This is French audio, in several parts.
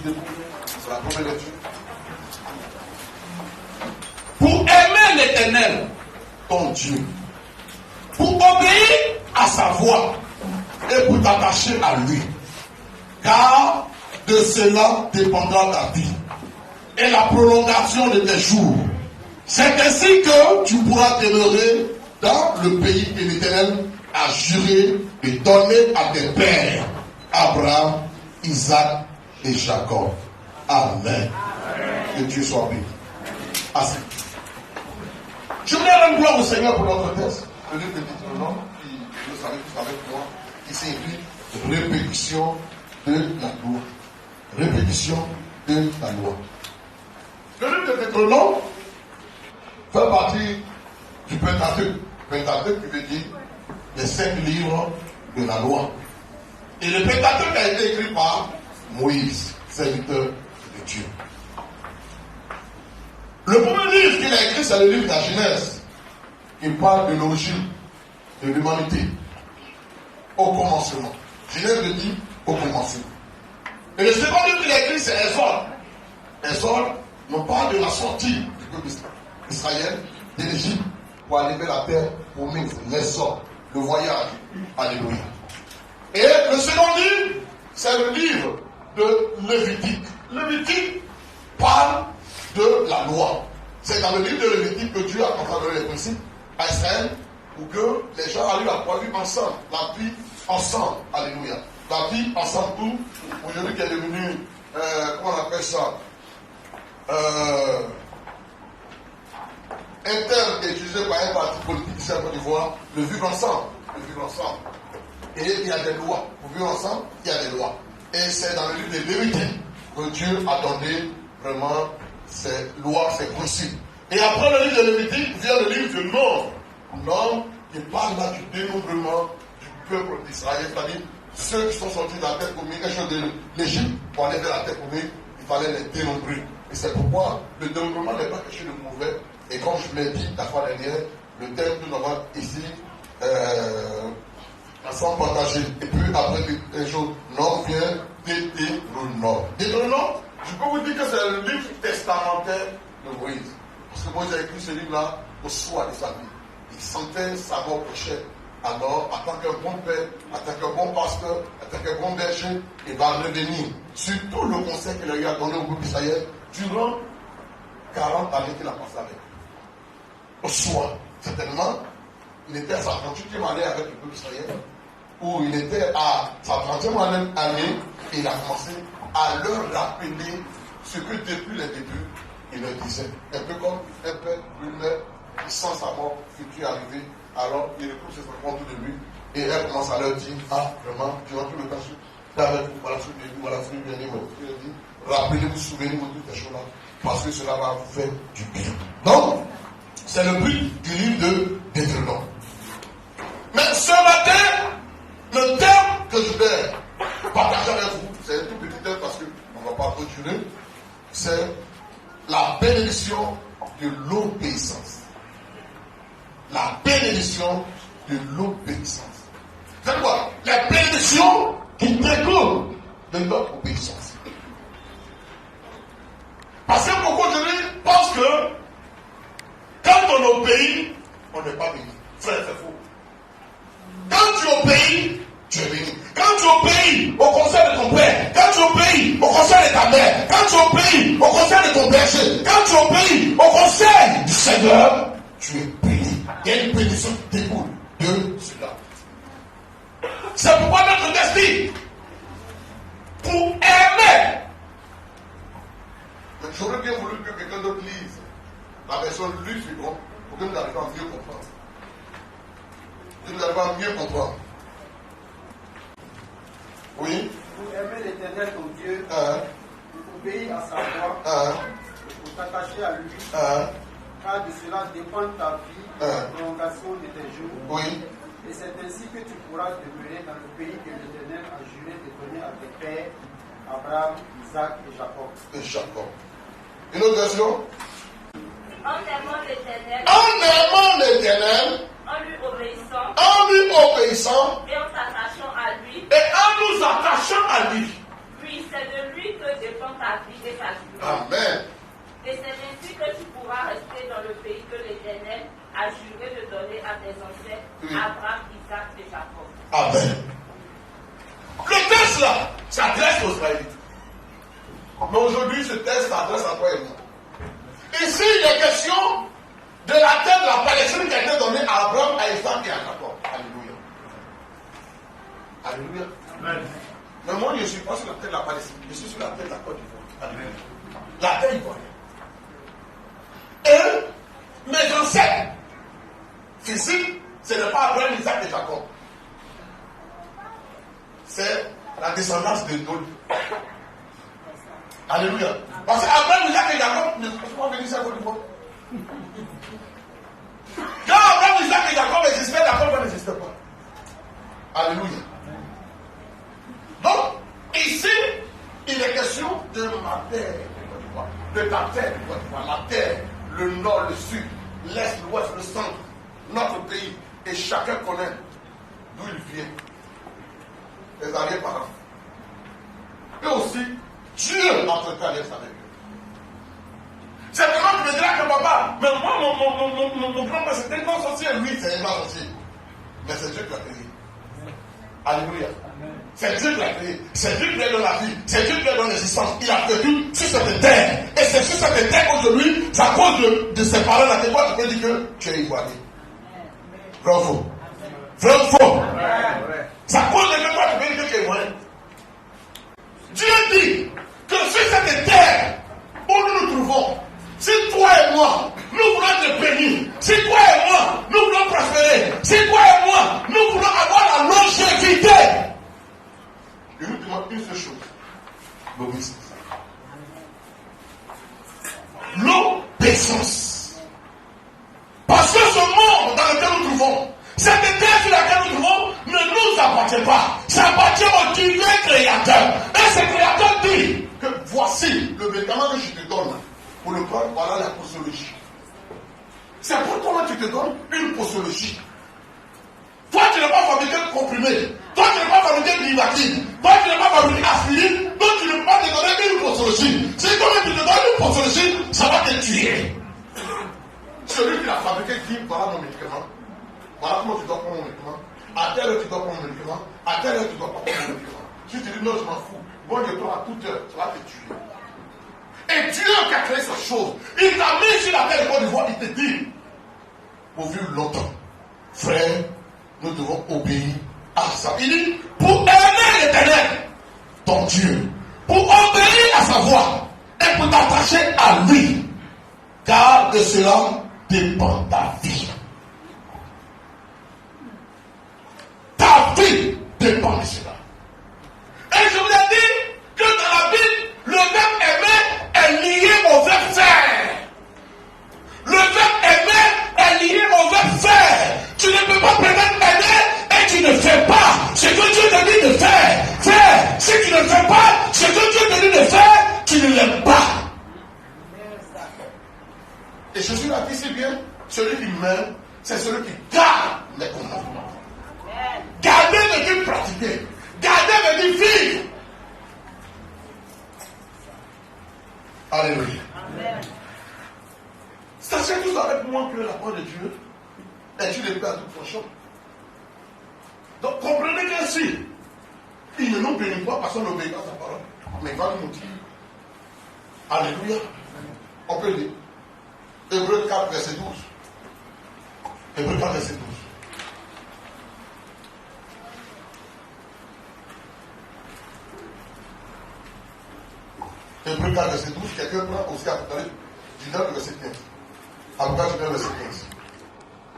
debout. C'est la première lecture. Pour aimer l'Éternel, Ton Dieu. pour obéir à sa voix, Et pour t'attacher à lui. Car de cela dépendra ta vie. Et la prolongation de tes jours. C'est ainsi que tu pourras demeurer dans le pays que l'Éternel a juré de donner à tes pères, Abraham, Isaac et Jacob. Amen. Que Dieu soit béni. Assez. Je voulais rendre gloire au Seigneur pour notre texte. Le livre de Deutéronome, qui, vous savez tous avec moi, qui signifie répétition de la loi. Répétition de la loi. Le livre de Deutéronome fait partie du Pentateuque. Pentateuque qui veut dire les 5 livres de la loi. Et le Pentateuque a été écrit par Moïse, serviteur de Dieu. Le premier livre qu'il a écrit, c'est le livre de la Genèse. Il parle de l'origine de l'humanité. Au commencement. Genèse le dit au commencement. Et le second livre qu'il a écrit, c'est Exode. Exode nous parle de la sortie du peuple d'Israël de l'Égypte pour aller vers la terre promise, l'exode, le voyage. Alléluia. Et le second livre, c'est le livre de Lévitique. Lévitique parle de la loi. C'est dans le livre de Lévitique que Dieu a consacré les principes à Israël pour que les gens arrivent à pouvoir vivre ensemble, la vie ensemble. Alléluia. La vie ensemble, tout. Aujourd'hui qui est devenu, comment on appelle ça, un terme qui est utilisé par un parti politique ici en Côte d'Ivoire, le vivre ensemble. Le vivre ensemble. Et il y a des lois. Pour vivre ensemble, il y a des lois. Et c'est dans le livre de Lévitique que Dieu a donné vraiment ces lois, ces principes. Et après le livre de Lévitique vient le livre de Nombre. Nombre qui parle là du dénombrement du peuple d'Israël, c'est-à-dire ceux qui sont sortis de la terre promise, de l'Égypte, pour aller vers la terre promise, il fallait les dénombrer. Et c'est pourquoi le dénombrement n'est pas quelque chose de mauvais. Et comme je l'ai dit la fois dernière, le thème que nous avons ici, ensemble partagé. Et puis après les jours, Nombre vient Deutéronome. Deutéronome, je peux vous dire que c'est le livre testamentaire de Moïse. Parce que Moïse a écrit ce livre-là au soir de sa vie. Il sentait sa mort prochaine. Alors, en tant qu'un bon père, en tant qu'un bon pasteur, en tant qu'un bon berger, il va revenir sur tout le conseil qu'il a eu à donner au peuple d'Israël durant 40 années qu'il a passé avec eux. Au soir, certainement, il était à sa 38e année avec le peuple d'Israël, où il était à sa 30e année, et il a commencé à leur rappeler ce que depuis les débuts, il leur disait. Un peu comme un père, une mère, qui sent sa mort future arriver. Alors, il écoute ses enfants autour de lui, et elle commence à leur dire, ah, vraiment, durant tout le temps, avec vous, voilà ce que j'ai dit, voilà ce que j'ai dit, il dit, rappelez-vous, souvenez-vous de toutes ces choses-là, parce que cela va vous faire du bien. Donc, c'est le but du livre de Deutéronome. Mais ce matin, le thème que je vais partager avec vous, c'est un tout petit thème parce qu'on ne va pas continuer, c'est la bénédiction de l'obéissance. La bénédiction de l'obéissance. C'est quoi? La bénédiction qui découle de notre obéissance. Parce que beaucoup de gens pensent que quand on obéit, on n'est pas béni. Frère, c'est faux. Quand tu obéis, tu es béni. Quand tu obéis au conseil de ton père, quand tu obéis au conseil de ta mère, quand tu obéis au conseil de ton berger, quand tu obéis au conseil du Seigneur, tu es béni. Il y a une bénédiction qui découle de cela. C'est pourquoi notre destin, pour aimer, mais j'aurais bien voulu que quelqu'un d'autre lise la version lue suivante pour que nous arrivions à mieux comprendre. Que nous arrivions à mieux comprendre. Oui. Pour aimer l'Éternel ton Dieu, pour obéir à sa voix, pour t'attacher à lui, car de cela dépend ta vie, la prolongation de tes jours. Oui. Et c'est ainsi que tu pourras demeurer dans le pays que l'Éternel a juré de donner à tes pères, Abraham, Isaac et Jacob. Et Jacob. Une autre version. En aimant l'Éternel, En lui obéissant. et en s'attachant à lui, et en nous attachant à lui. oui, c'est de lui que dépend selon ta vie et ta durée. Amen. Et c'est ainsi que tu pourras rester dans le pays que l'Éternel a juré de donner à tes ancêtres, Abraham, Isaac et Jacob. Amen. Le texte là s'adresse aux Israélites. Mais aujourd'hui, ce texte s'adresse à toi et moi. Ici, il est question de la terre de la Palestine qui a été donnée à Abraham, à Isaac et à Jacob. Alléluia. Alléluia. Amen. Mais moi, je ne suis pas sur la terre de la Palestine. Je suis sur la terre de la Côte d'Ivoire. Alléluia. La terre ivoirienne. Et mes ancêtres physiques, ce n'est pas Abraham, Isaac et Jacob. C'est la descendance de Dol. Alléluia. Parce qu'Abraham, Isaac et Jacob ne sont pas venus sur la Côte d'Ivoire. Quand Abraham, Isaac et Jacob existaient, Jacob n'existait pas. Alléluia. Donc, ici, il est question de ma terre, de ta terre, la terre, le nord, le sud, l'est, l'ouest, le centre, notre pays. Et chacun connaît d'où il vient. Les arrière-parents. Et aussi, Dieu entretient l'Est avec eux. C'est vraiment que me diras que papa, mais moi, mon grand-père, c'était une sorcière. Oui, c'est une sorcière. Mais c'est Dieu qui l'a créé. Alléluia. C'est Dieu qui l'a créé. C'est Dieu qui lui donne la vie. C'est Dieu qui lui donne l'existence. Il a prévu sur cette terre. Et c'est sur cette terre qu'aujourd'hui, c'est à cause de ses parents là que toi, tu peux dire que tu es ivoirien. Vrai ou faux? Vrai ou faux? C'est à cause de toi, tu peux dire que tu es ivoirien. Dieu dit que sur cette terre où nous nous trouvons, si toi et moi, nous voulons te bénir, si toi et moi, nous voulons prospérer, si toi et moi, nous voulons avoir la longévité, je nous demande une seule chose, l'obéissance. L'obéissance. Parce que ce monde dans lequel nous trouvons, cette terre sur laquelle nous trouvons, ne nous appartient pas. Ça appartient au divin créateur. Et ce créateur dit que voici le médicament que je te donne. Pour le prendre, voilà la posologie. C'est pourquoi tu te donnes une posologie. Toi, tu n'es pas fabriqué de comprimé. Toi, tu n'es pas fabriqué de livatine. Toi, tu n'es pas fabriqué d'aspirine. Donc, tu ne peux pas te donner une posologie. Si toi tu te donnes une posologie, ça va te tuer. Celui qui l'a fabriqué dit voilà mon médicament. Voilà comment tu dois prendre mon médicament. À telle heure, tu dois prendre mon médicament. À telle heure, tu dois prendre mon médicament. Si tu dis non, je m'en fous. Bon, je prends à toute heure. Ça va te tuer. Et Dieu qui a créé cette chose, il t'a mis sur la terre de Côte d'Ivoire, il te dit, pour vivre longtemps, frère, nous devons obéir à ça. Il dit, pour aimer l'Éternel, ton Dieu, pour obéir à sa voix, et pour t'attacher à lui, car de cela dépend ta vie. Ta vie dépend de cela. Et je vous ai dit que dans la Bible, le verbe aimer est lié au verbe faire. Le verbe aimer est lié au verbe faire. Tu ne peux pas prétendre aimer et tu ne fais pas ce que Dieu te dit de faire. Faire. Si tu ne fais pas ce que Dieu te dit de faire, tu ne l'aimes pas. Et Jésus l'a dit si bien, celui qui m'aime, c'est celui qui garde les commandements. Garder veut dire pratiquer. Garder veut dire vivre. Alléluia. Amen. Sachez tous avec moi que la parole de Dieu est une épée à toute tranchant. Donc comprenez qu'ainsi, il ne nous bénit pas parce qu'on n'obéit pas à sa parole, mais il va nous dire. Alléluia. On peut lire. Hébreux 4, verset 12. Hébreux 4, verset 12. Hébreux 4, verset 12, quelqu'un prend aussi Apocalypse 19, verset 15. Apocalypse 19, verset 15.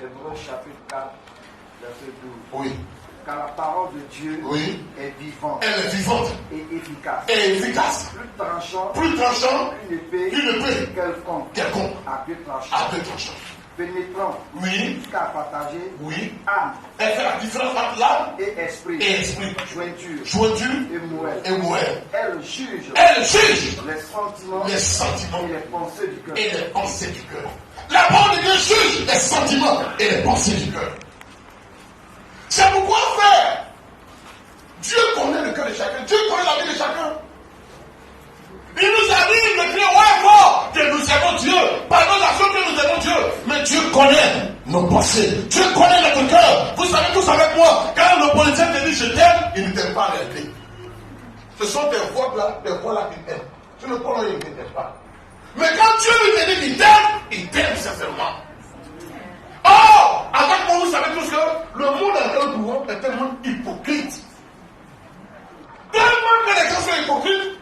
Hébreux chapitre 4, verset 12. Oui. Car la parole de Dieu est vivante. Elle est vivante. Et efficace. Et efficace. Plus tranchant. Une épée. Quelconque. À deux tranchants. Pénétrant. Oui. Jusqu'à partager. Oui. Âme. Elle fait la différence entre l'âme et esprit. Jointure. Et moelle. Elle juge. Les sentiments. Et les pensées du cœur. La parole de Dieu juge les sentiments et les pensées du cœur. C'est pourquoi, frère, Dieu connaît le cœur de chacun. Dieu connaît la vie de chacun. Il connaît nos pensées. Dieu connaît notre cœur. Vous savez tous avec moi, quand le politicien te dit je t'aime, il ne t'aime pas en réalité. Ce sont tes voix-là qui t'aiment. Tu ne connais, il ne t'aime pas. Mais quand Dieu lui te dit qu'il t'aime sincèrement. Oh, avec moi, vous savez tous que le monde dans lequel nous vivons est un monde hypocrite. Tellement que les gens sont hypocrites,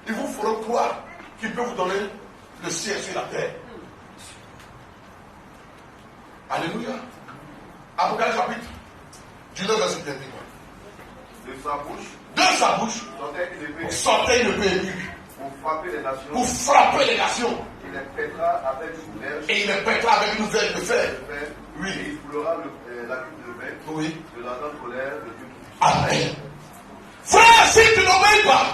il vous faudra croire qu'il peut vous donner le ciel sur la terre. Alléluia. Apocalypse chapitre 19 verset 21. De sa bouche sortait une épée aiguë pour frapper les nations. Il les pètera avec une verge. Et il les pètera avec une verge de fer. Oui. Et il coulera la coupe de vin. Oui. De la grande colère de Dieu. Amen. Frère, si tu n'obéis pas,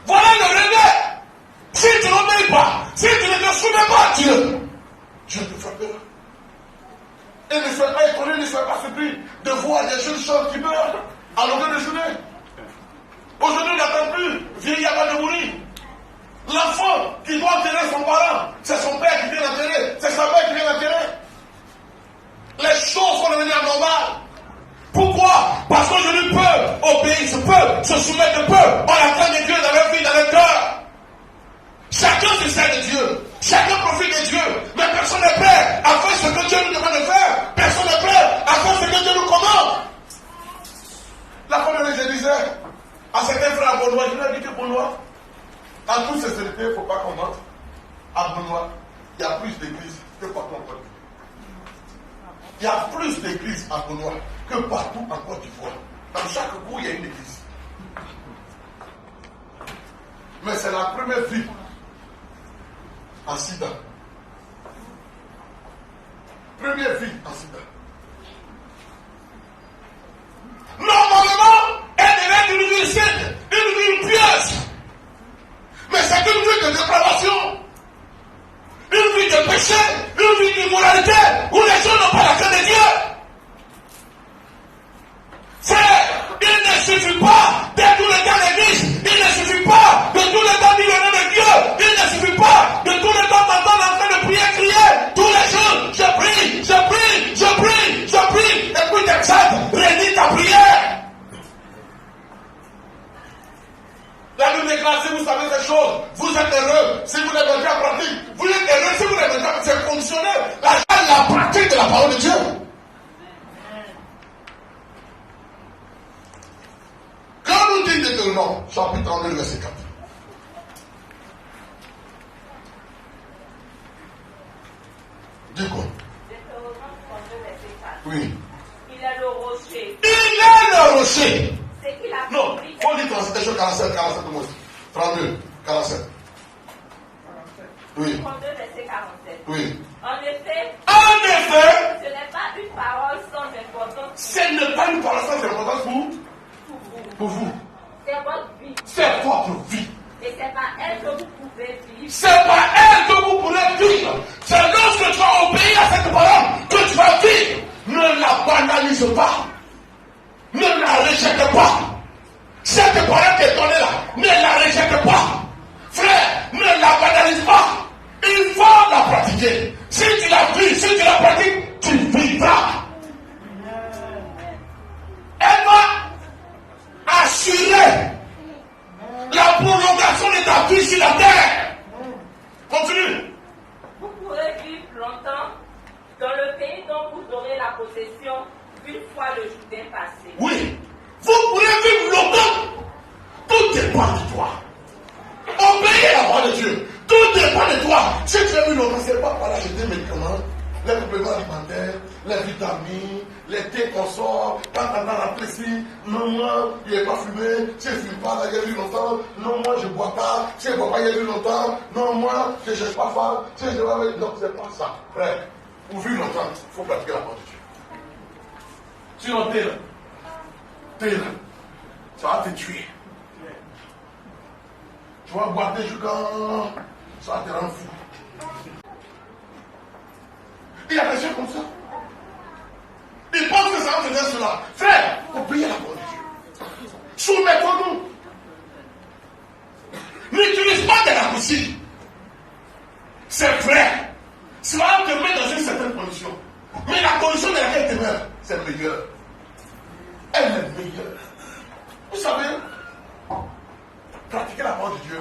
voilà le regret. Si tu n'obéis pas, si tu ne te soumets pas à Dieu, Dieu te frappera. Et ne sois pas étonné, ne sois pas surpris de voir des jeunes gens qui meurent à longueur de journée. Aujourd'hui, on n'attend plus vieillir avant de mourir. L'enfant qui doit enterrer son parent, c'est son père qui vient l'enterrer, c'est sa mère qui vient l'enterrer. Les choses vont devenir normales. Pourquoi? Parce qu'aujourd'hui, le peuple obéit, ce peuple se soumet au peuple. On attend de Dieu dans leur vie, dans leur cœur. Chacun se sert de Dieu. Chacun profite de Dieu. Mais personne n'est prêt à faire ce que Dieu nous demande de faire. Personne n'est prêt à faire ce que Dieu nous commande. La fois dernière, je disais à certains frères à Benoît, je leur ai dit que Benoît, en toute sincérité, il ne faut pas qu'on mente. À Benoît, il y a plus d'églises que partout en Côte d'Ivoire. Il y a plus d'églises à Benoît que partout en Côte d'Ivoire. Dans chaque bout, il y a une église. Mais c'est la première ville en Sida. Première ville en Sida. Normalement, elle devait être une ville sainte, une ville pieuse. Mais c'est une vie de dépravation, une vie de péché, une vie d'immoralité, où les gens n'ont pas la crainte de Dieu. Frère, il ne suffit pas de tout le temps l'église, il ne suffit pas de tout le temps dire le nom de Dieu, il ne suffit pas de tout le temps m'entendre en train de prier, crier, tous les jours, je prie, je prie, je prie, je prie, et puis t'exaltes, rédis ta prière. La Bible déclare, si vous savez ces choses, vous êtes heureux. Si vous les mettez en pratique, vous êtes heureux. Si vous les mettez en pratique, c'est conditionnel. La pratique de la parole de Dieu. Quand nous dit Deutéronome, chapitre 32, verset 4. Dis quoi? Deutéronome 32, verset 4. Oui. Il est le rocher. Il est le rocher. C'est qu'il a Non, compris. on dit translation 47 au moins. 32, 47. Oui. 32, verset 47. Oui. En effet, En effet, ce n'est pas une parole sans importance ce n'est pas une parole sans importance pour vous. C'est votre vie. C'est votre vie. Et c'est par elle que vous pouvez vivre. C'est par elle que vous pourrez vivre. C'est lorsque tu vas obéir à cette parole que tu vas vivre. Ne la banalise pas. Ne la rejette pas. Cette parole qui est donnée là, ne la rejette pas. Frère, ne la banalise pas. Il faut la pratiquer. Si tu la vis, si tu la pratiques, tu vivras. Elle va assurer la prolongation de ta vie sur la terre. Continue. Vous pourrez vivre longtemps dans le pays dont vous aurez la possession une fois le Jourdain passé. Oui. Vous pourrez vivre longtemps. Tout dépend de toi. Obéis à la voix de Dieu. Tout dépend de toi. Si tu as vu longtemps, c'est pas par acheter des médicaments, les compléments alimentaires, les vitamines, les thés qu'on sort, quand on a la pression, non, moi, il n'est pas fumé, si je ne fume pas, il y a vu longtemps, non, moi, je ne bois pas, si je ne bois pas, il y a vu longtemps, non, moi, je ne cherche pas femme, si je ne vois pas, non, c'est pas ça. Frère, pour vivre longtemps, il faut pratiquer la parole de Dieu. Sinon, t'es là, ça va te tuer. Tu vas boire des jugants, ça va te rendre fou. Il y a des gens comme ça. Ils pensent que ça va te faire cela. Frère, obéis à la parole de Dieu. Soumettons-nous. N'utilise pas de raccourcis. C'est vrai. c'est meilleur. Elle est meilleure. Vous savez, pratiquer la parole de Dieu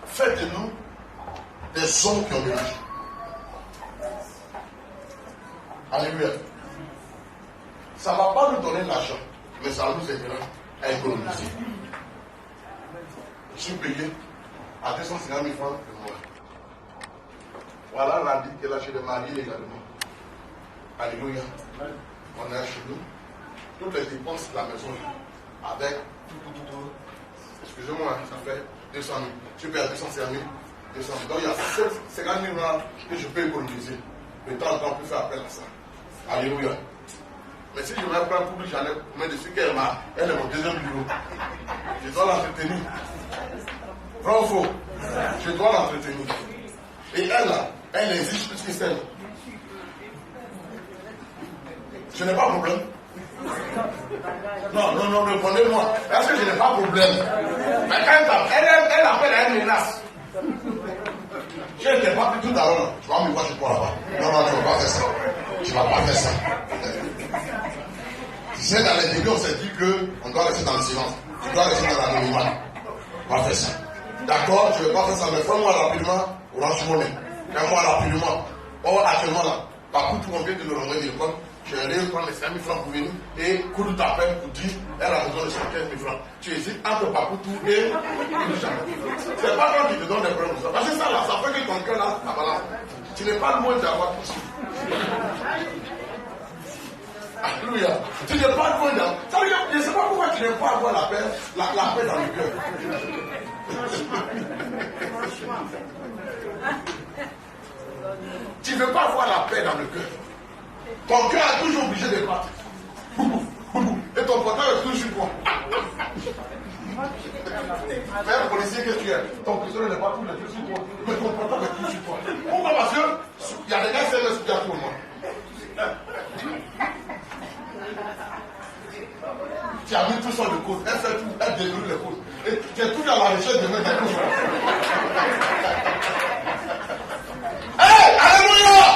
fait de nous des hommes qui ont de l'argent. Alléluia. Ça ne va pas nous donner l'argent, mais ça nous aidera à économiser. Je suis payé à 250 000 francs de mois. Voilà lundi qu'elle a chez les mariés également. Alléluia. On est chez nous. Toutes les dépenses de la maison avec excusez-moi, ça fait 200 000. Je paye à 250 000. 200 000. Donc il y a 50 000 francs que je peux économiser. De temps en temps, on peut faire appel à ça. Alléluia. Mais si je me prends un public, j'allais mettre dessus qu'elle est mon deuxième bureau. Je dois l'entretenir. Vrai ou faux? Je dois l'entretenir. Et elle, là, elle exige plus que celle. Je n'ai pas de problème. Non, répondez-moi. Est-ce que je n'ai pas de problème? Mais quand elle appelle à une menace. Je ne t'ai pas pris tout à l'heure. Tu vas me voir chez toi là-bas. Non, tu ne vas pas faire ça. Tu ne vas pas faire ça. Tu sais, dans les débuts, on s'est dit qu'on doit rester dans le silence. Tu dois rester dans l'anonymat. On va faire ça. D'accord, je ne vais pas faire ça, mais fais-moi rapidement Orange Money. Fais-moi rapidement. Oh, actuellement là, par contre, on vient de nous renvoyer l'école. Je vais prendre les 5 000 francs pour venir et coup de t'appel pour dire elle a besoin de 75 000 francs. Tu hésites entre Papoutou et c'est pas toi qui te donne des problèmes. Parce que ça là, ça fait que ton cœur là, la balance. Tu n'es pas loin d'avoir tout ça. Alléluia. Tu n'es pas loin d'avoir. Ça veut dire, je ne sais pas pourquoi tu n'aimes pas avoir la paix dans le cœur. Tu ne veux pas avoir la paix dans le cœur. Ton cœur est toujours obligé de battre. Et ton portable est toujours sur toi. Même policier que tu es, ton pistolet n'est pas tout le sur toi. Mais ton portable est toujours sur toi. Pourquoi? Parce qu'il y a des gars qui se à tout le monde. Tu as mis tout ça de cause. Elle fait tout, elle détruit les causes. Et tu es toujours à la recherche de mettre des causes. Hey, alléluia!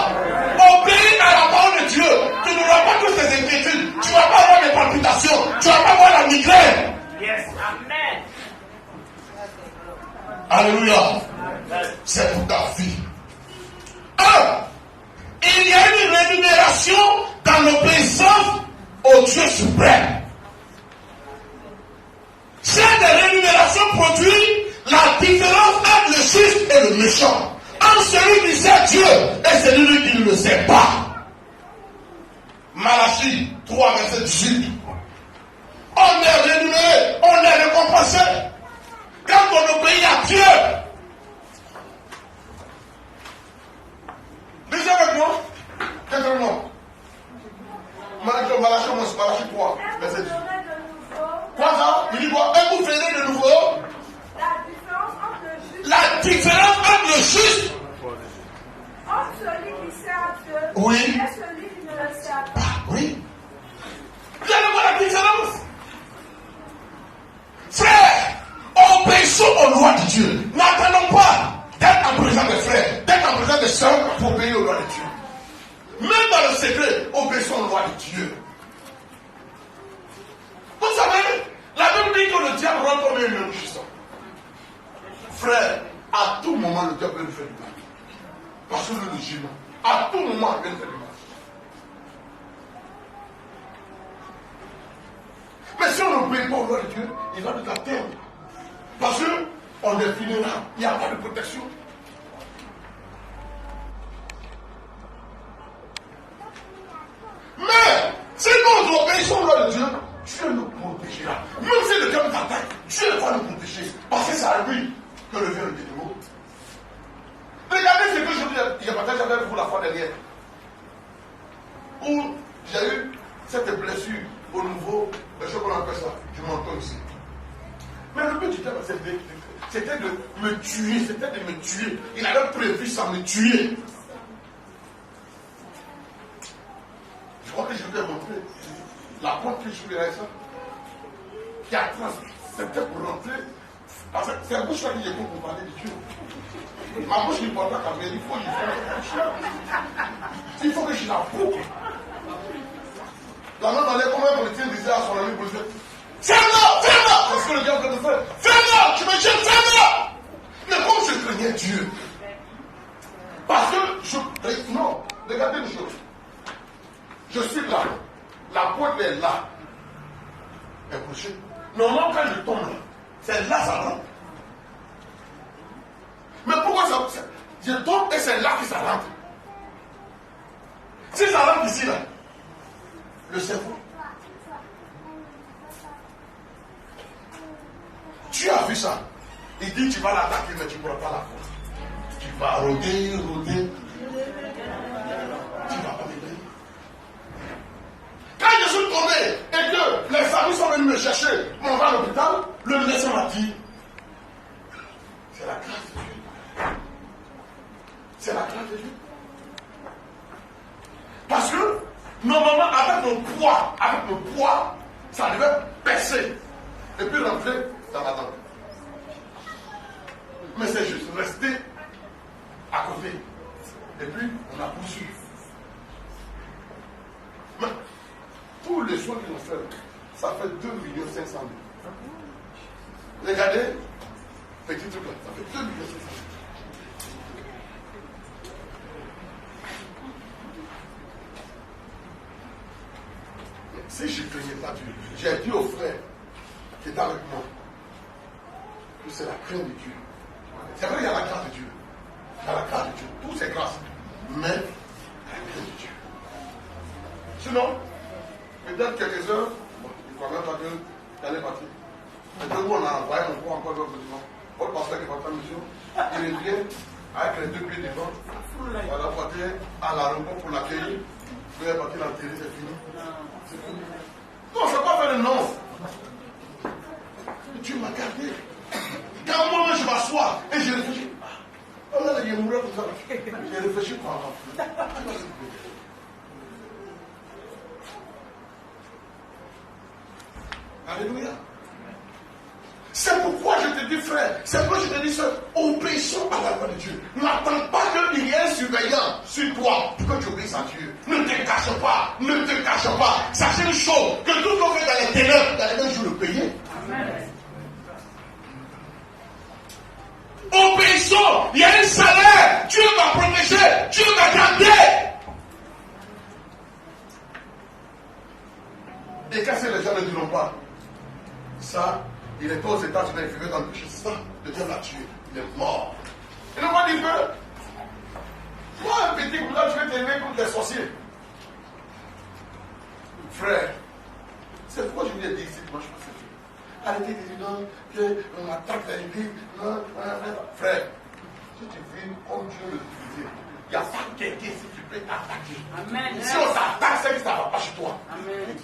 Obéis à la parole de Dieu. Tu n'auras pas toutes ces inquiétudes. Tu ne vas pas avoir des palpitations. Tu ne vas pas avoir la migraine. Yes, amen. Alléluia. C'est pour ta vie. Il y a une rémunération dans l'obéissance au Dieu suprême. Cette rémunération produit la différence entre le juste et le méchant. Entre celui qui sait Dieu et celui qui ne le sait pas. Malachie 3, verset 18. On est rémunéré, on est récompensé. Quand on obéit à Dieu. Lisez avec moi. Quelqu'un nom. Malachie 3, verset 18. Quoi ça? Il dit quoi? Et vous verrez de nouveau la différence entre le juste. Entre celui qui sert à Dieu oui. et celui qui ne le sert pas. Oui. Vous allez voir la différence. Frère, obéissons aux lois de Dieu. N'attendons pas d'être en présence des frères, d'être en présence des sœurs pour obéir aux lois de Dieu. Même dans le secret, obéissons aux lois de Dieu. Vous savez, la Bible dit que le diable rentre comme un enrichissant. Frère, à tout moment, le diable peut nous faire du mal. Parce que le jugement, à tout moment, il peut nous faire du mal. Mais si on n'obéit pas aux lois de Dieu, il va nous atteindre. Parce qu'on est vulnérable, il n'y a pas de protection. Mais si nous obéissons aux lois de Dieu, Dieu nous protégera. Même si le diable nous attaque, Dieu va nous protéger. Parce que c'est à lui que revient le démon. Regardez ce que je dis, il y a partagé avec vous la fois dernière. Où j'ai eu cette blessure au niveau, je sais qu'on appelle ça, du menton ici. Mais le but du diable, c'était de me tuer, c'était de me tuer. Il avait prévu ça, me tuer. Je crois que je vais montrer la porte que je suis là, ça, qui a transmis, c'était pour rentrer. Parce que c'est la bouche là qui est pour parler de Dieu. Ma bouche ne porte pas caméra, il faut que je la boucle. La main dans l'air, comme un politicien disait à son ami policier, ferme-la, ferme-la! C'est ce que le diable fait. Ferme-la, tu me jettes, ferme-la! Mais comme je craignais Dieu, parce que non, regardez une chose. Je suis là, la porte est là, est couchée. Normalement, quand je tombe là, c'est là ça rentre. Mais pourquoi ça, je tombe et c'est là que ça rentre? Si ça rentre ici, là, le cerveau. Tu as vu ça? Il dit tu vas l'attaquer, mais tu ne pourras pas la faire. Tu vas rôder. Tu ne vas pas m'aider. Quand je suis tombé et que les familles sont venus me chercher, on va à l'hôpital, le médecin m'a dit, c'est la grâce de Dieu. C'est la grâce de Dieu. Parce que, normalement, avec mon poids, ça devait percer et puis rentrer dans ma dent. Mais c'est juste rester à côté. Et puis, on a poursuivi. Mais, tous les soins qu'ils ont fait, ça fait 2 500 000. Regardez, petit truc là, ça fait 2 500 000. Si je ne craignais pas Dieu, j'ai dit au frère qui est avec moi que c'est la crainte de Dieu. C'est vrai, il y a la grâce de Dieu. Il y a la grâce de Dieu. Tout c'est grâce. Mais la crainte de Dieu. Sinon, peut-être quelques heures, bon, il ne croit même pas qu'elle est partie. Mais deux mois, on a envoyé mon corps encore d'autres bâtiments. Votre pasteur qui va faire mission, il revient avec les 2 pieds devant. On va partir à l'aéroport pour l'accueillir. Il est parti l'enterrer, c'est fini. Non, je ne vais pas faire le non. Dieu m'a gardé. Quand moi, je m'assois et je réfléchis. Oh là, il est mort comme ça. J'ai réfléchi pour avant. Alléluia. C'est pourquoi je te dis, frère, c'est pourquoi je te dis, sœur, obéissons à la loi de Dieu. N'attends pas qu'il y ait un surveillant sur toi pour que tu obéisses à Dieu. Ne te cache pas, ne te cache pas. Sachez une chose, que tout ce qu'on fait dans les ténèbres, dans les mêmes jours le payer. Amen. Obéissons, il y a un salaire, Dieu va protéger, Dieu va garder. Et qu'est-ce que les gens ne diront pas? Ça, il est aux États-Unis, il vivait dans le péché. Ça, le diable l'a tué. Il est mort. Et nous, on dit que moi, un petit boulot, je vais t'aimer comme des sorciers. Frère, c'est pourquoi je vous ai dit ici que moi je pense à Dieu. Arrêtez de dire non, qu'on attaque l'église. Non, frère, si tu vis comme Dieu le disait, il n'y a pas quelqu'un ici qui peut t'attaquer. Amen. Si on t'attaque, c'est que ça ne va pas chez toi. Amen.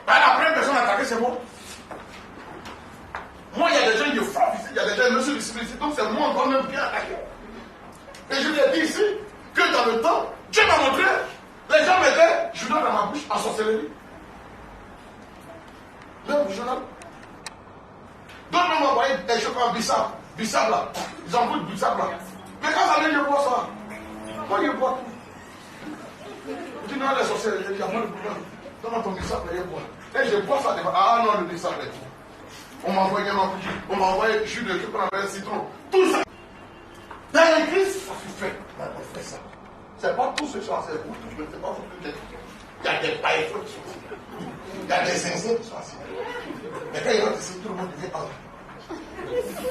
La première personne attaquée, c'est moi. Moi, il y a des gens qui frappent ici, il y a des gens qui me suivent ici, donc c'est moi encore même bien attaqué. Et je lui ai dit ici que dans le temps, Dieu m'a montré, les gens mettaient Judas dans ma bouche en sorcellerie. Même Judas. D'autres m'ont envoyé des choses comme Bissap. Bissap là. Ils ont pris Bissap là. Mais quand ça vient, je bois ça. Moi, je bois tout. Je dis non, les sorcelleries, il y a moins de problème. Donne-moi ton Bissap, je bois. Et je bois ça devant. Ah non, le Bissap là. On m'a envoyé jus de trucs qu'on appelle citron. Tout ça. Dans l'église, ça suffit. On fait ça. C'est pas tout ce soir, c'est pour tout. Je ne sais pas pour tout. Il y a des paillettes qui sont assis. Il y a des zinzins qui sont assis. Mais quand ils rentrent ici, tout le monde devient parler.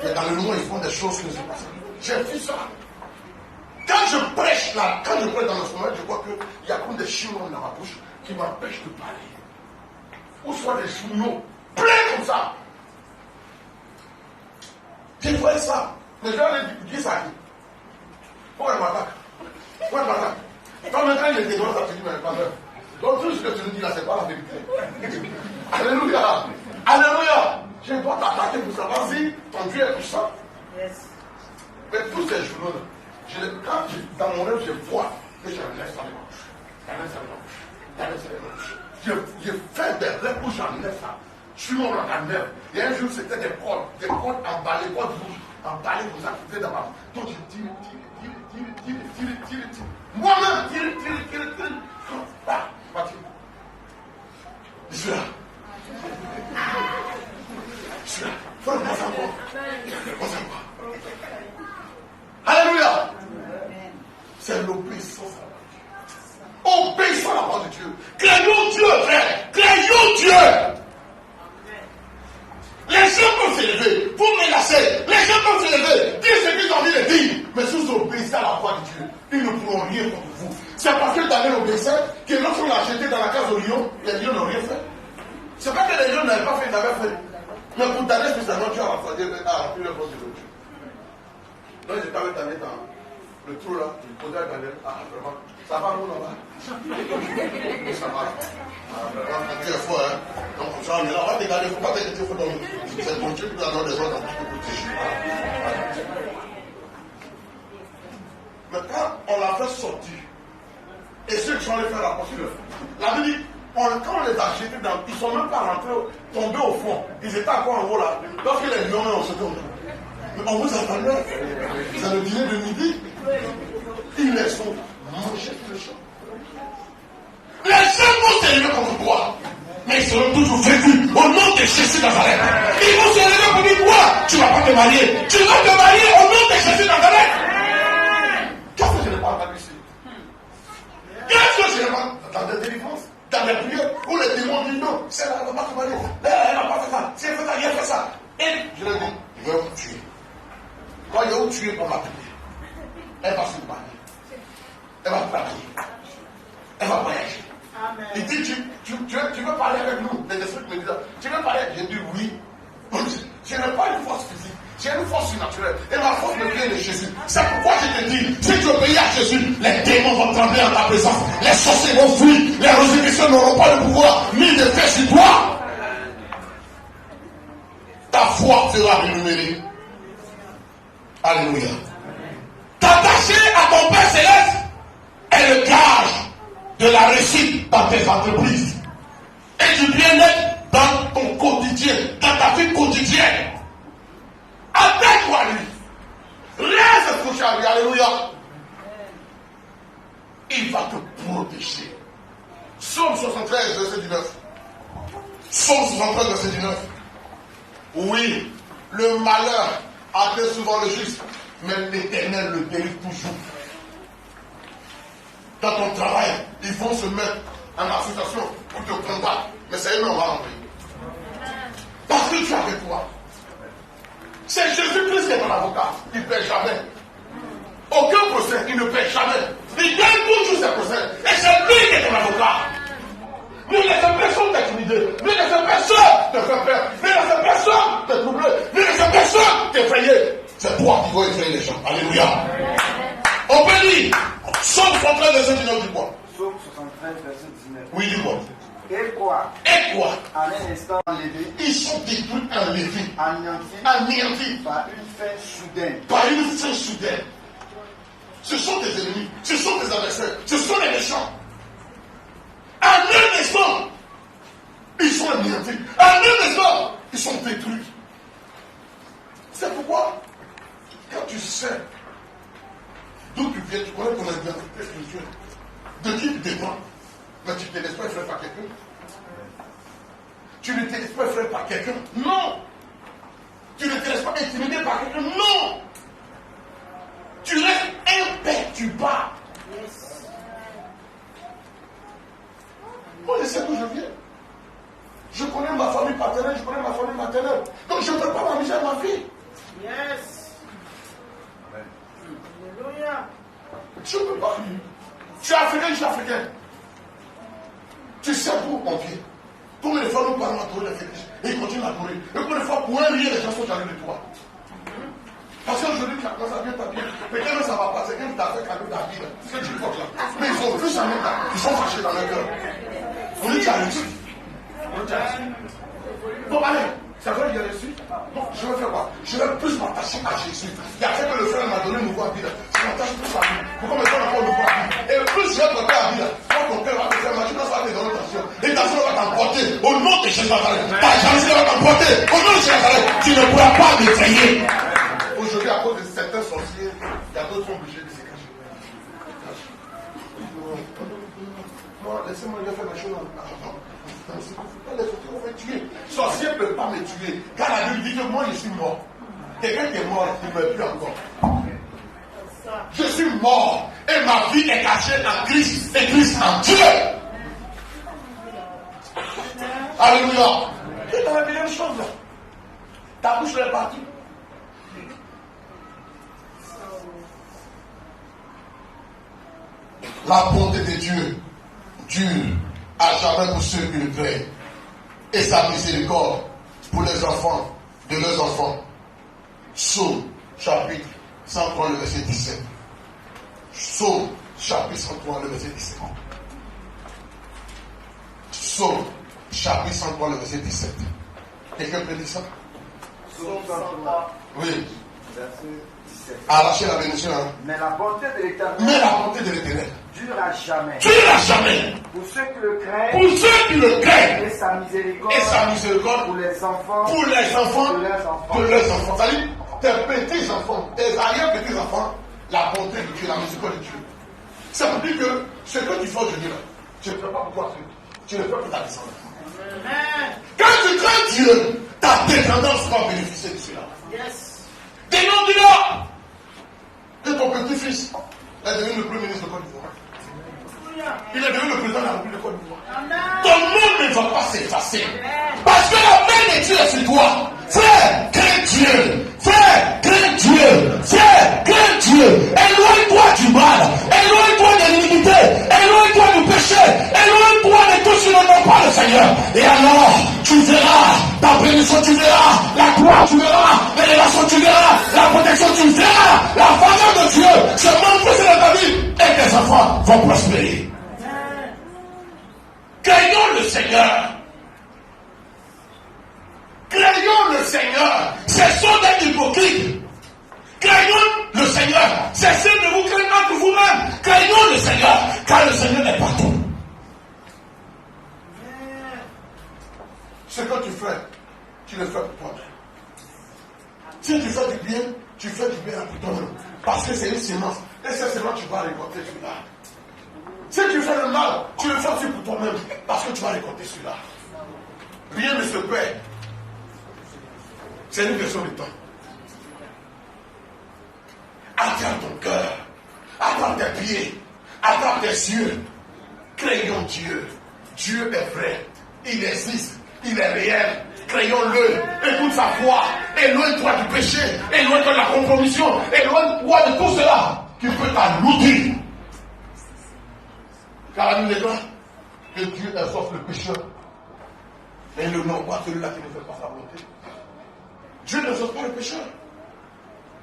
Et dans le monde, ils font des choses que je ne sais pas. J'ai vu ça. Quand je prêche là, quand je prêche dans le sommeil, je vois qu'il y a comme des chimons dans ma bouche qui m'empêchent de parler. Ou soit des journaux pleins comme ça. J'ai vu ça. Mais je vais dire ça. Pourquoi elle m'attaque? Pourquoi elle m'attaque? Quand il était droit, ça te dit, mais pas d'heure. Donc tout ce que tu nous dis là, c'est pas la vérité. Alléluia. Alléluia. Je ne vais pas t'attaquer pour savoir si ton Dieu est puissant. Yes. Mais tous ces jours-là, dans mon rêve, je vois que j'enlève ça de ma bouche. Je fais des rêves où j'enlève ça. Je suis mort dans la mer. Et un jour, c'était des cordes emballées, cordes rouges, emballées comme ça, qui étaient dans ma bouche. Donc je tire. Moi-même, tire. Bah, pas tire. suis là. Je suis là. Faut le penser à moi. Pense à moi. Alléluia. C'est l'obéissance à la parole. Obéissons à la parole de Dieu. Craignons Dieu, frère. Craignons Dieu. Les gens peuvent s'élever, vous menacez, les gens peuvent s'élever, dire ce qu'ils ont envie de dire. Mais si vous obéissez à la voix de Dieu, ils ne pourront rien contre vous. C'est parce que Daniel obéissait que lorsqu'on l'a jeté dans la case aux lions, les lions n'ont rien fait. C'est pas que les lions n'avaient pas fait, ils avaient fait. Mais pour Daniel, spécialement, Dieu a rempli le poste de Dieu. Donc j'étais avec Daniel dans le trou là, il posait à Daniel, vraiment, ça va nous là-bas. Ça va. Dieu est fort, hein. Donc, on est là, on va te garder, il ne faut pas t'inquiéter, il faut dormir. C'est ton Dieu qui doit avoir des ordres dans tout le côté. Mais quand on l'a fait sortir, et ceux qui sont allés faire la poursuite, la Bible dit, quand on les a jetés dans, ils ne sont même pas rentrés, tombés au fond. Ils étaient encore en haut là. Lorsque les lions ont sauté au fond. Mais on vous attendait. C'est le dîner de midi. Ils les ont mangés tout le champ. Les gens vont s'élever contre toi, mais ils seront toujours vaincus au nom de Jésus Nazareth. Ils vont s'élever pour dire quoi? Tu ne vas pas te marier. Tu vas te marier au nom de Jésus Nazareth. Qu'est-ce que je n'ai pas entendu ici? Qu'est-ce que je n'ai pas dans des délivrances, dans les prières, où les démons disent non, c'est là, elle ne va pas se marier. Elle n'a pas fait ça. Si elle fait ça, il a fait ça. Et je leur dis, je vais vous tuer. Quand il va vous tuer pour ma prière, elle va se marier. Elle va prier. Elle va voyager. Amen. Il dit, tu veux parler avec nous? Les esprits me disent, tu veux parler? J'ai dit oui. Je n'ai pas une force physique, j'ai une force surnaturelle. Et ma force me vient de Jésus. C'est pourquoi je te dis, si tu obéis à Jésus, les démons vont trembler en ta présence. Les sorciers vont fuir. Les résurrections n'auront pas le pouvoir ni de faire sur toi. Ta foi sera rémunérée. Alléluia. T'attacher à ton Père Céleste est le gage de la réussite dans tes entreprises et du bien-être dans ton quotidien, dans ta vie quotidienne. Attaque-toi à lui. Reste accroché à lui. Alléluia. Il va te protéger. Psaume 73, verset 19. Psaume 73, verset 19. Oui, le malheur atteint souvent le juste, mais l'Éternel le délivre toujours. Dans ton travail, ils vont se mettre en association pour te combattre. Mais c'est eux qui vont rentrer. Parce que tu es avec toi. C'est Jésus-Christ qui est ton avocat. Il ne perd jamais. Aucun procès, il ne perd jamais. Il gagne toujours ses procès. Et c'est lui qui est ton avocat. Ne laissez personne t'intimider. Ne laissez personne te faire peur. Ne laissez personne te troubler. Ne laissez personne t'effrayer. C'est toi qui vas effrayer les gens. Alléluia. On peut lire. Psaume 73, verset 19 du quoi? Psaume 73, verset 19. Oui, du quoi? Et quoi? Et quoi? En un instant enlevé. Ils sont détruits, enlevés, anéantis par une fin soudaine. Par une fin soudaine. Ce sont tes ennemis, ce sont tes adversaires, ce sont les méchants. En un instant, ils sont anéantis. En un instant, ils sont détruits. C'est pourquoi, quand tu sais d'où tu viens, tu connais ton identité spirituelle, de qui tu dépends, mais tu ne te laisses pas faire par quelqu'un. Tu ne te laisses pas faire par quelqu'un. Non. Tu ne te laisses pas intimider par quelqu'un. Non. Tu restes imperturbable. Yes. Moi, je sais d'où je viens. Je connais ma famille paternelle, je connais ma famille maternelle. Donc, je ne peux pas m'amuser à ma vie. Yes. Alléluia. Je ne peux pas. Tu es africain, je suis africain. Tu sais d'où on vient. Combien de fois nous parlons à tourner les fétiches et ils continuent à tourner. Et combien de fois pour un rien les gens sont jaloux de toi. Parce qu'aujourd'hui, tu as commencé à bien t'habiller. Peut-être que ça va passer, quelqu'un t'a fait cadeau d'habiller. C'est ce que tu vois là. Mais ils sont plus en même temps. Ils sont fâchés dans leur cœur. On est déjà reçu. On est déjà reçu. Bon, allez. C'est vrai qu'il y a reçu. Bon, je vais faire quoi? Je vais plus m'attacher à Jésus. Il y a fait que le frère m'a donné un nouveau habit. Je m'attache plus à lui. Pourquoi me donne encore un nouveau habit? Et plus je vais porter habit là, quand ton père va te faire mal, tu dois te donner attention. Et ta soeur va t'emporter au nom de Jésus Nazareth. Ta gentille va t'emporter au nom de Jésus Nazareth. Tu ne pourras pas m'effrayer. Aujourd'hui, à cause de certains sorciers, il y a d'autres qui sont obligés de se cacher. Moi, laissez-moi faire les choses. ressuscité. Car la Bible dit que moi, je suis mort. Quelqu'un qui est mort, il ne meurt plus encore. Je suis mort et ma vie est cachée en Christ et Christ en Dieu. Alléluia. Tu t'as révélé une chose là. Ta bouche est partie. La bonté de Dieu dure à jamais pour ceux qui le craignent. Et sa miséricorde pour les enfants de leurs enfants. Psaume chapitre 103, le verset 17. Psaume chapitre 103, le verset 17. Psaume chapitre 103, le verset 17. Quelqu'un peut dire ça? Psaume 103. Oui. Verset 17. Arrachez la bénédiction. Hein? Mais la bonté de l'Éternel. Mais la bonté de l'Éternel Dure à jamais. dure à jamais. Pour ceux qui le craignent. Pour ceux qui le craignent. Et sa miséricorde. Et sa miséricorde pour les enfants. pour les enfants de leurs enfants. de leurs enfants. C'est-à-dire, tes petits-enfants, tes arrière-petits-enfants, la bonté de Dieu, la miséricorde de Dieu. Ça veut dire que ce que tu fais aujourd'hui, tu ne le fais pas pour toi, tu le fais pour ta descendance. Quand tu crains Dieu, ta descendance va bénéficier de cela. Yes. Demande-le. Et ton petit-fils est devenu le premier ministre de Côte d'Ivoire. Il est devenu le président de la République de Côte d'Ivoire. Ton nom ne va pas s'effacer. Parce que la main de Dieu est sur toi. Frère, crains Dieu. Frère, crains Dieu. Frère, crains Dieu. Éloigne-toi du mal. Éloigne-toi de l'iniquité. Éloigne-toi du péché. Éloigne-toi de tout ce qui ne pas le Seigneur. Et alors, tu verras ta bénédiction, tu verras la gloire, tu verras l'élévation, tu verras la protection, tu verras la faveur de Dieu se manifester dans ta vie et tes enfants vont prospérer. Craignons le Seigneur. Craignons le Seigneur. Cessons d'être hypocrites. Craignons le Seigneur. Cessez de vous craindre entre vous-même. Craignons le Seigneur, car le Seigneur est partout. Ce que tu fais, tu le fais pour toi-même. Si tu fais du bien, tu fais du bien pour toi-même. Parce que c'est une semence. Et cette semence, tu vas récolter celui-là. Si tu fais le mal, tu le fais aussi pour toi-même. Parce que tu vas récolter celui-là. Rien ne se perd. C'est une question de temps. Attrape ton cœur. Attrape tes pieds. Attrape tes yeux. Craignons Dieu. Dieu est vrai. Il existe. Il est réel. Craignons-le. Écoute sa voix. Éloigne-toi du péché. Éloigne-toi de la compromission. Éloigne-toi de tout cela qui peut t'alourdir. Car la Bible déclare que Dieu exauce le pécheur. Et le non pas celui-là qui ne fait pas sa volonté. Dieu n'exauce pas le pécheur.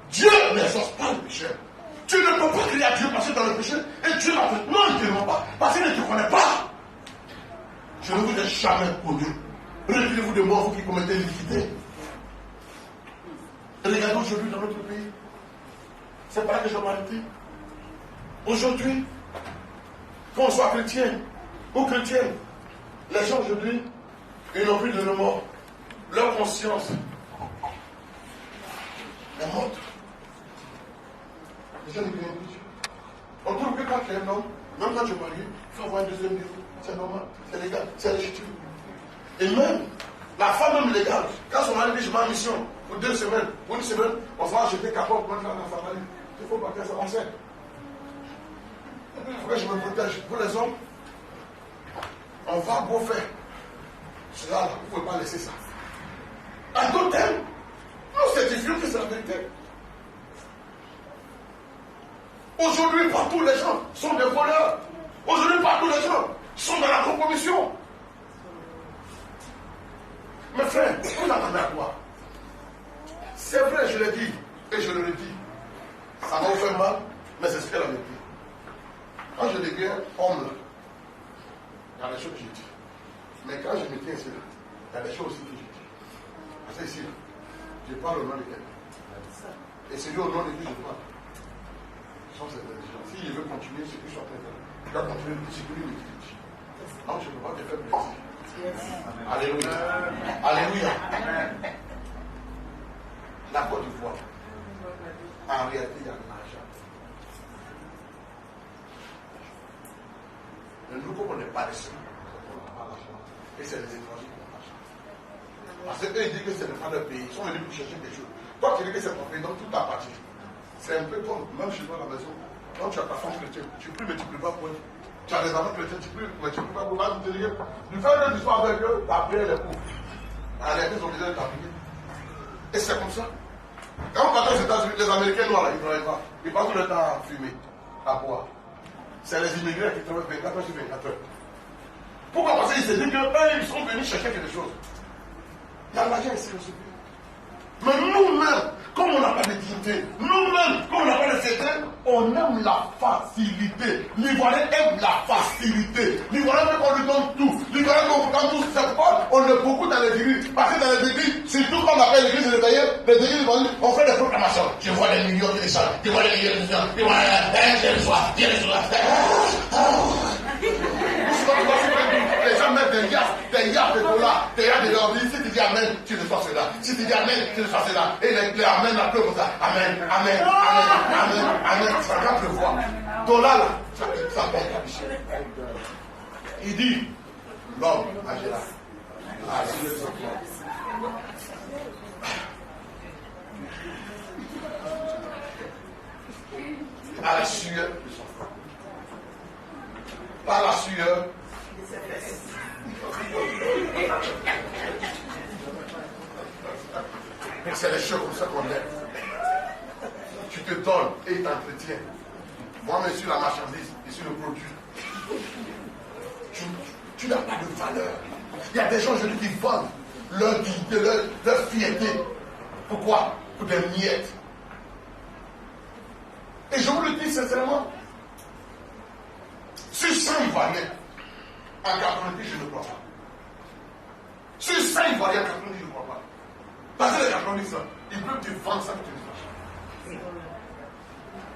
Dieu n'exauce pas le pécheur. Tu ne peux pas crier à Dieu parce que dans le péché, et Dieu l'a fait. Non, il ne te demande pas. Parce qu'il ne te connaît pas. Je ne vous ai jamais connu. Retirez-vous de moi, vous qui commettez l'iniquité. Regardez aujourd'hui dans notre pays. C'est pas là que je m'arrête. Aujourd'hui, qu'on soit chrétien ou chrétienne, les gens aujourd'hui, ils n'ont plus de remords. Leur conscience est morte. Les gens ne craignent plus Dieu. On trouve que quand tu es un homme, même quand tu es marié, il faut avoir un deuxième niveau. C'est normal, c'est légal, c'est légitime. Et même, la femme même légale, quand son mari dit je vais en mission pour 2 semaines, pour 1 semaine, on va acheter capote pour mettre dans sa famille. Il faut pas que ça m'enseigne. Il faut que je me protège. Pour les hommes, on va beau faire. Cela, là, vous ne pouvez pas laisser ça. En d'autres termes, nous certifions que c'est la vérité. Aujourd'hui, partout, les gens sont des voleurs. Aujourd'hui, partout, les gens sont dans la compromission. Mes frères, vous attendez à quoi? C'est vrai, je l'ai dit, et je le redis. Ça va vous faire mal, mais c'est ce qu'elle a dit. Quand je deviens homme, là, il y a des choses que je dis. Mais quand je me tiens ici, il y a des choses aussi que je dis. Parce que ici, je parle au nom de quelqu'un. Et c'est lui au nom de qui je parle. Sans cette religion. Si je veux continuer ce que je suis en train de faire, je dois continuer ce que lui me dit. Donc je ne peux pas te faire plaisir. Alléluia. Alléluia. La Côte d'Ivoire, en réalité, il y a de l'argent. Mais nous, comme on n'est pas les seuls, on n'a pas l'argent. Et c'est les étrangers qui ont l'argent. Parce qu'eux, ils disent que c'est le pas leur pays. Ils sont venus pour chercher quelque chose. Toi, tu dis que c'est ton pays, donc tout appartient. C'est un peu comme, même chez toi à la maison, quand tu as ta femme chrétienne, tu pries, mais tu ne pries pas pour elle. Tu as des enfants chrétiens, tu pries, mais tu ne pries pas pour eux. Tu fais une histoire avec eux, ta prière les pauvres. Allez, ils ont besoin de t'appliquer. Et c'est comme ça. Quand on parle aux États-Unis, les Américains noirs, ils ne travaillent pas. Ils passent tout le temps à fumer, à boire. C'est les immigrés qui travaillent 24 heures sur 24 heures. Pourquoi? Parce qu'ils se disent qu'eux, ils sont venus chercher quelque chose. Il y a l'argent ici, monsieur. Mais nous-mêmes, comme on n'a pas de dignité, nous-mêmes, comme on n'a pas de secret, on aime la facilité. L'Ivoirien aime la facilité. L'Ivoirien veut qu'on lui donne tout. L'Ivoirien veut qu'on lui donne tout. C'est pourquoi on est beaucoup dans les églises. Parce que dans les églises, surtout quand on appelle l'église de l'éveillé, les églises, on fait des proclamations. Je vois des millions de gens, je vois des millions de gens, je vois des soirs, je les soirs. Les gens mettent des yas de dollars, des yas de l'or. Si tu dis Amen, tu reçois cela. Si tu dis Amen, tu reçois cela. Et les Amen, la comme ça. Amen, Amen, Amen, Amen, Amen. Ça va pleuvoir. Dollar là, ça va être. Il dit, l'homme agira. À la sueur de son front. Par la sueur de ses fesses. C'est les choses comme ça qu'on aime. Tu te donnes et t'entretiens. Moi-même, je suis la marchandise, je suis le produit. Tu n'as pas de valeur. Il y a des gens aujourd'hui qui vendent leur dignité, leur fierté. Pourquoi? Pour des miettes. Et je vous le dis sincèrement, sur 100 Ivoiriens, en 90, je ne crois pas. Sur 100 Ivoiriens, en 90, je ne crois pas. Parce que les 90, ils peuvent te vendre ça que tu ne fais.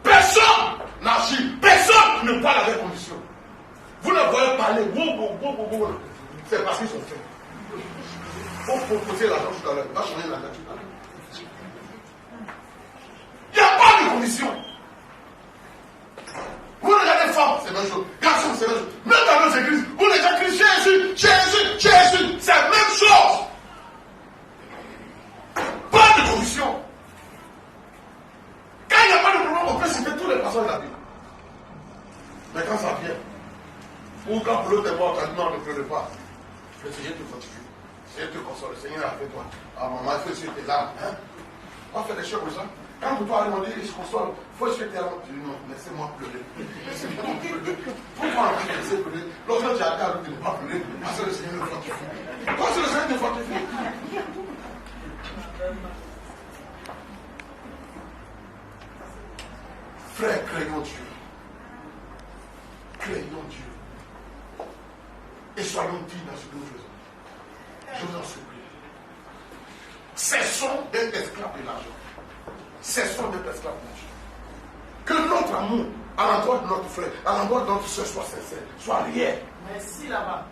Personne n'agit, personne ne parle avec condition. Vous ne voyez parler, c'est parce qu'ils sont faits. Il faut proposer l'argent tout à l'heure, va changer l'argent tout à l'heure. Il n'y a pas de condition. Vous regardez les femmes, c'est la même chose. Garçons, c'est la même chose. Même dans nos églises, vous les écrivez Jésus, Jésus, Jésus, c'est la même chose. Pas de condition. Quand il n'y a pas de problème, on peut citer tous les passages de la Bible. Mais quand ça vient, ou quand pour l'autre est mort, non, ne pleure pas. Le Seigneur te fortifie. Le Seigneur te console. Le Seigneur a fait toi. Ah, maman, il faut essuyer tes larmes. Hein? On fait des choses comme ça. Quand pour toi, on dit, il se console. Il faut essuyer tes larmes. Tu dis non, laissez-moi pleurer. Laissez-moi pleurer. Pourquoi on va laisser pleurer? Lorsque tu as hâte de ne pas pleurer, parce que le Seigneur te fortifie. Parce que le Seigneur te fortifie. Frère, craignons Dieu. Craignons Dieu. Et soyons dignes dans ce que nous faisons. Je vous en supplie. Cessons d'être esclaves de l'argent. Cessons d'être esclaves de l'argent. Que notre amour à l'endroit de notre frère, à l'endroit de notre soeur soit sincère, soit réel. Merci là-bas.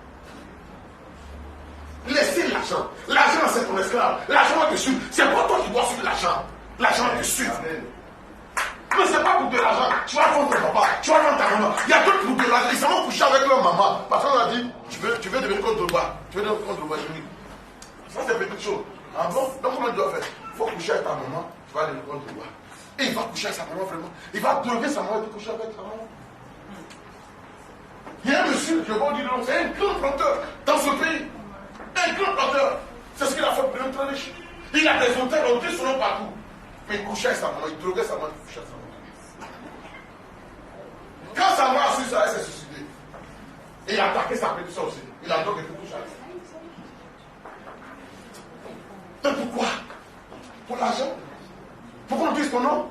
Laissez l'argent. L'argent, c'est ton esclave. L'argent va te suivre. C'est pas toi qui dois suivre l'argent. L'argent va te suivre. Mais c'est pas pour de l'argent. Tu vas vendre ton papa, tu vas vendre ta maman. Il y a d'autres pour de l'argent. Ils s'en vont coucher avec leur maman. Parce qu'on a dit, tu veux devenir contre le bas. Tu veux devenir contre le bas. Ça, c'est petite chose. Ah bon? Donc, comment tu dois faire? Il faut coucher avec ta maman, tu vas devenir contre le bas. Et il va coucher avec sa maman vraiment. Il va droguer sa maman et coucher avec sa maman. Il y a un monsieur, je vais dire, c'est un grand planteur dans ce pays. Un grand planteur. C'est ce qu'il a fait pour notre riche. Il a des hôtels, on dit son nom partout. Mais il couchait avec sa maman, il droguait sa maman, il couchait avec sa maman. Quand sa maman a su ça, elle s'est suicidée. Et il a attaqué sa petite soeur aussi. Il a drogué tout couché avec ça. Mais pourquoi? Pour l'argent? Pourquoi on dit ton nom?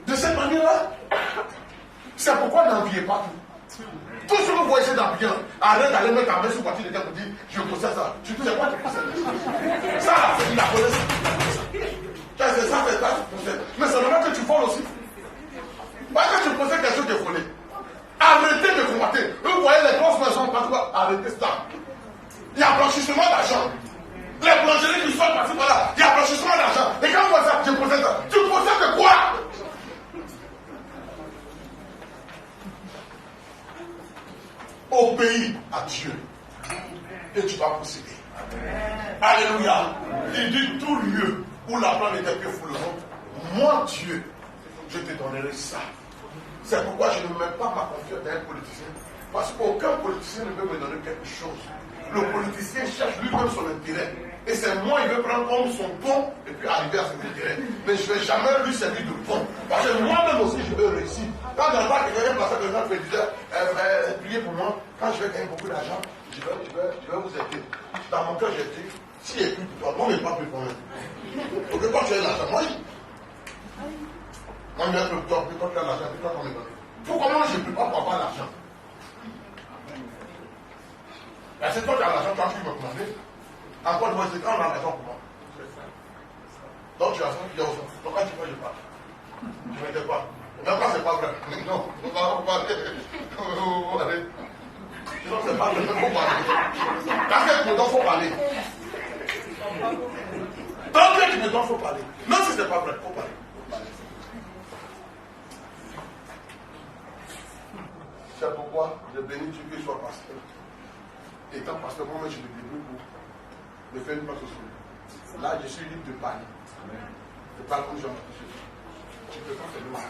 De cette manière-là? C'est pourquoi n'enviez pas tout. Tout ce que vous voyez dans bien, arrête d'aller mettre ta main sur le voiture de quelqu'un pour dire je possède ça. Tu dis c'est quoi tu possèdes? Ça, c'est la connaissance. C'est ça, c'est ça, tu possèdes. Mais c'est normal que tu voles aussi. Parce que tu possèdes quelque chose qui est volé. Arrêtez de combattre. Vous voyez les grosses maisons partout, arrêtez ça. Il y a blanchissement d'argent. Les blancheries qui sortent par-ci par-là, il y a blanchissement d'argent. Et quand vous voyez ça, je possède ça. Tu possèdes quoi? Obéis à Dieu et tu vas posséder. Alléluia. Il dit tout lieu où la plante était pieds fouleront, moi Dieu, je te donnerai ça. C'est pourquoi je ne mets pas ma confiance dans un politicien. Parce qu'aucun politicien ne peut me donner quelque chose. Le politicien cherche lui-même son intérêt. Et c'est moi, il veut prendre comme son pont et puis arriver à son intérêt. Mais je ne vais jamais lui servir de pont. Parce que moi-même aussi, je veux réussir. Quand j'entends quelqu'un passer quelqu'un qui me disait, priez pour moi, quand je vais gagner beaucoup d'argent, je vais vous aider. Dans mon cœur, j'ai dit, si il est plus pour toi, non, mais pas plus pour moi. Donc quand tu as l'argent, moi, je vais être le top, quand tu as l'argent, puis toi, tu vas me donner. Pourquoi moi, je ne peux pas pour avoir l'argent? C'est toi qui as l'argent, quand tu me commander. Encore une fois, c'est quand on a l'argent pour moi. Donc tu as ça, tu as ça. Donc quand tu fais, je parle. Je ne m'étais pas. Même quand c'est pas vrai. Non, on va parler. On va parler. Sinon, c'est pas vrai, il faut parler. Quand tu me donnes, il faut parler. Tant que tu me donnes, il faut parler. Même si c'est pas vrai, il faut parler. C'est pourquoi je bénis Dieu qu'il soit pasteur. Étant pasteur, moi-même, je me débrouille pour me faire une place au sol. Là, je suis libre de parler. Je parle comme Jean-Baptiste. Tu ne peux pas faire le mal.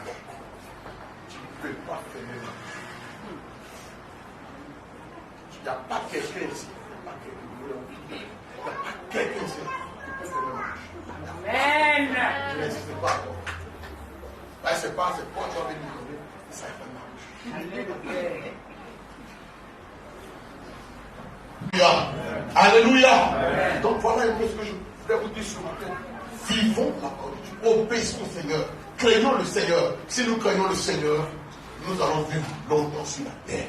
Tu ne peux pas faire le mal. Il n'y a pas quelqu'un ici. Il n'y a pas quelqu'un ici qui peut faire le mal. Amen. Je n'insiste pas encore. Là, c'est pas, c'est quoi tu vas venir donner. Ça fait mal. Alléluia. Donc voilà un peu ce que je voulais vous dire ce matin. Vivons la parole de Dieu. Obéissons au Seigneur. Craignons le Seigneur. Si nous craignons le Seigneur, nous allons vivre longtemps sur la terre.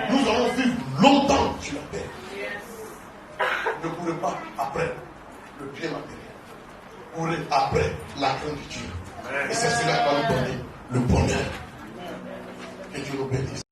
Nous allons vivre longtemps sur la terre. Ne courez pas après le bien matériel. Courez après la crainte de Dieu. Et c'est cela qui va nous donner le bonheur. Que Dieu nous bénisse.